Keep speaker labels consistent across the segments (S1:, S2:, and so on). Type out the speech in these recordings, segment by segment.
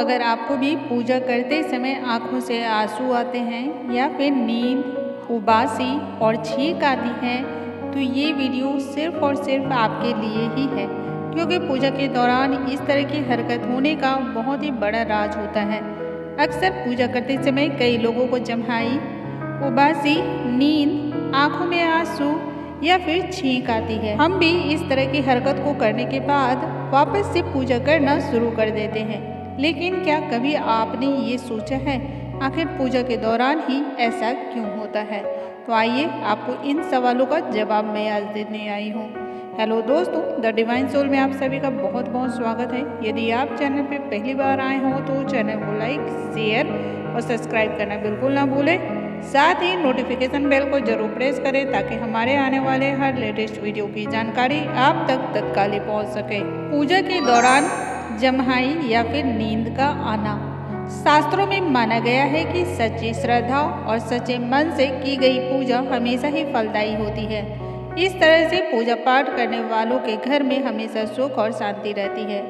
S1: अगर आपको भी पूजा करते समय आँखों से आंसू आते हैं या फिर नींद, उबासी और छींक आती है, तो ये वीडियो सिर्फ और सिर्फ आपके लिए ही है, क्योंकि पूजा के दौरान इस तरह की हरकत होने का बहुत ही बड़ा राज होता है। अक्सर पूजा करते समय कई लोगों को जम्हाई, उबासी, नींद, आँखों में आंसू या फिर छींक आती है। हम भी इस तरह की हरकत को करने के बाद वापस से पूजा करना शुरू कर देते हैं। लेकिन क्या कभी आपने ये सोचा है आखिर पूजा के दौरान ही ऐसा क्यों होता है? तो आइए आपको इन सवालों का जवाब मैं आज देने आई हूँ। हेलो दोस्तों, द डिवाइन सोल में आप सभी का बहुत बहुत स्वागत है। यदि आप चैनल पे पहली बार आए हो तो चैनल को लाइक, शेयर और सब्सक्राइब करना बिल्कुल ना भूलें। साथ ही नोटिफिकेशन बेल को जरूर प्रेस करें ताकि हमारे आने वाले हर लेटेस्ट वीडियो की जानकारी आप तक तत्काल पहुंच सके। पूजा के दौरान जम्हाई या फिर नींद का आना शास्त्रों में माना गया है कि सच्ची श्रद्धा और सच्चे मन से की गई पूजा हमेशा ही फलदायी होती है। इस तरह से पूजा पाठ करने वालों के घर में हमेशा सुख और शांति रहती है।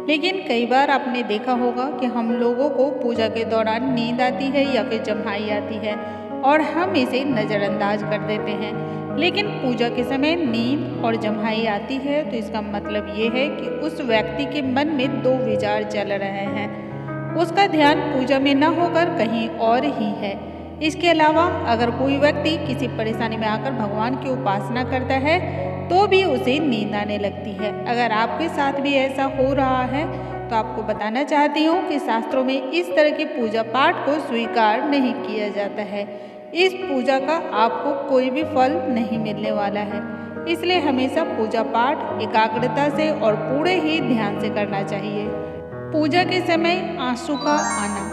S1: लेकिन कई बार आपने देखा होगा कि हम लोगों को पूजा के दौरान नींद आती है या फिर जम्हाई आती है और हम इसे नज़रअंदाज कर देते हैं। लेकिन पूजा के समय नींद और जम्हाई आती है तो इसका मतलब ये है कि उस व्यक्ति के मन में दो विचार चल रहे हैं। उसका ध्यान पूजा में न होकर कहीं और ही है। इसके अलावा अगर कोई व्यक्ति किसी परेशानी में आकर भगवान की उपासना करता है तो भी उसे नींद आने लगती है। अगर आपके साथ भी ऐसा हो रहा है तो आपको बताना चाहती हूँ कि शास्त्रों में इस तरह की पूजा पाठ को स्वीकार नहीं किया जाता है। इस पूजा का आपको कोई भी फल नहीं मिलने वाला है। इसलिए हमेशा पूजा पाठ एकाग्रता से और पूरे ही ध्यान से करना चाहिए। पूजा के समय आंसू का आना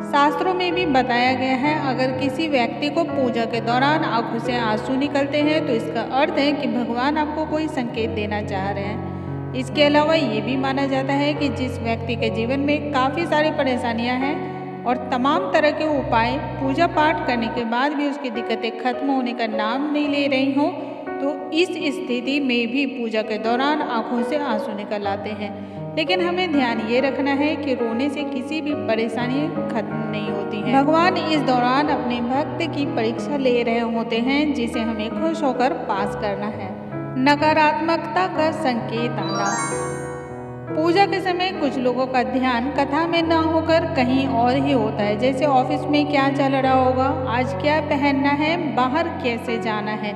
S1: शास्त्रों में भी बताया गया है, अगर किसी व्यक्ति को पूजा के दौरान आंखों से आंसू निकलते हैं तो इसका अर्थ है कि भगवान आपको कोई संकेत देना चाह रहे हैं। इसके अलावा ये भी माना जाता है कि जिस व्यक्ति के जीवन में काफ़ी सारी परेशानियां हैं और तमाम तरह के उपाय पूजा पाठ करने के बाद भी उसकी दिक्कतें खत्म होने का नाम नहीं ले रही हों, तो इस स्थिति में भी पूजा के दौरान आंखों से आंसू निकल आते हैं। लेकिन हमें ध्यान ये रखना है कि रोने से किसी भी परेशानी खत्म नहीं होती है। भगवान इस दौरान अपने भक्त की परीक्षा ले रहे होते हैं, जिसे हमें खुश होकर पास करना है। नकारात्मकता का संकेत आना पूजा के समय कुछ लोगों का ध्यान कथा में ना होकर कहीं और ही होता है, जैसे ऑफिस में क्या चल रहा होगा, आज क्या पहनना है, बाहर कैसे जाना है।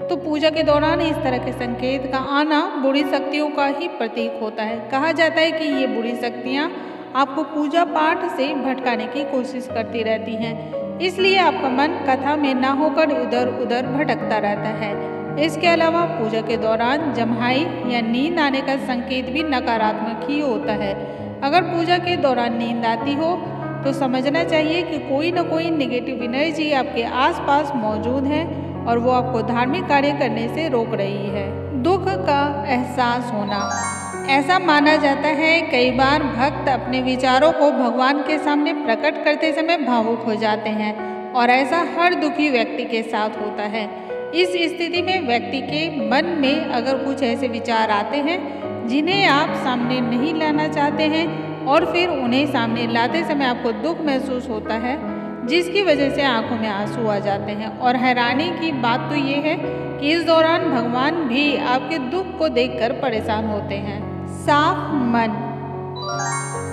S1: तो पूजा के दौरान इस तरह के संकेत का आना बुरी शक्तियों का ही प्रतीक होता है। कहा जाता है कि ये बुरी शक्तियाँ आपको पूजा पाठ से भटकाने की कोशिश करती रहती हैं, इसलिए आपका मन कथा में ना होकर इधर उधर भटकता रहता है। इसके अलावा पूजा के दौरान जम्हाई या नींद आने का संकेत भी नकारात्मक ही होता है। अगर पूजा के दौरान नींद आती हो तो समझना चाहिए कि कोई न कोई नेगेटिव एनर्जी आपके आसपास मौजूद है और वो आपको धार्मिक कार्य करने से रोक रही है। दुख का एहसास होना ऐसा माना जाता है कई बार भक्त अपने विचारों को भगवान के सामने प्रकट करते समय भावुक हो जाते हैं और ऐसा हर दुखी व्यक्ति के साथ होता है। इस स्थिति में व्यक्ति के मन में अगर कुछ ऐसे विचार आते हैं जिन्हें आप सामने नहीं लाना चाहते हैं और फिर उन्हें सामने लाते समय आपको दुख महसूस होता है, जिसकी वजह से आंखों में आंसू आ जाते हैं। और हैरानी की बात तो ये है कि इस दौरान भगवान भी आपके दुख को देखकर परेशान होते हैं। साफ मन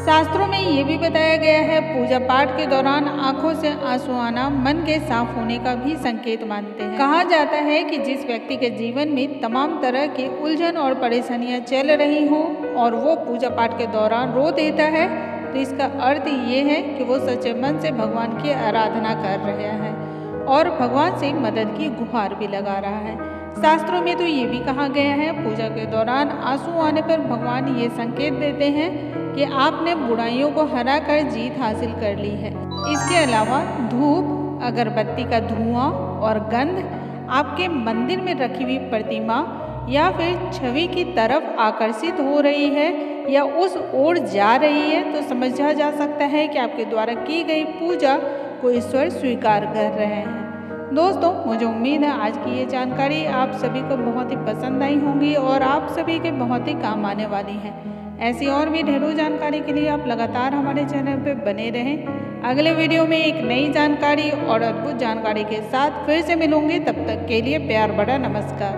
S1: शास्त्रों में ये भी बताया गया है, पूजा पाठ के दौरान आंखों से आंसू आना मन के साफ होने का भी संकेत मानते हैं। कहा जाता है कि जिस व्यक्ति के जीवन में तमाम तरह की उलझन और परेशानियां चल रही हों और वो पूजा पाठ के दौरान रो देता है, तो इसका अर्थ ये है कि वो सच्चे मन से भगवान की आराधना कर रहे हैं और भगवान से मदद की गुहार भी लगा रहा है। शास्त्रों में तो ये भी कहा गया है, पूजा के दौरान आंसू आने पर भगवान ये संकेत देते हैं कि आपने बुराइयों को हराकर जीत हासिल कर ली है। इसके अलावा धूप, अगरबत्ती का धुआं और गंध आपके मंदिर में रखी हुई प्रतिमा या फिर छवि की तरफ आकर्षित हो रही है या उस ओर जा रही है, तो समझा जा सकता है कि आपके द्वारा की गई पूजा को ईश्वर स्वीकार कर रहे हैं। दोस्तों, मुझे उम्मीद है आज की ये जानकारी आप सभी को बहुत ही पसंद आई होंगी और आप सभी के बहुत ही काम आने वाली है। ऐसी और भी ढेरों जानकारी के लिए आप लगातार हमारे चैनल पर बने रहें। अगले वीडियो में एक नई जानकारी और अद्भुत जानकारी के साथ फिर से मिलूंगी। तब तक के लिए प्यार भरा नमस्कार।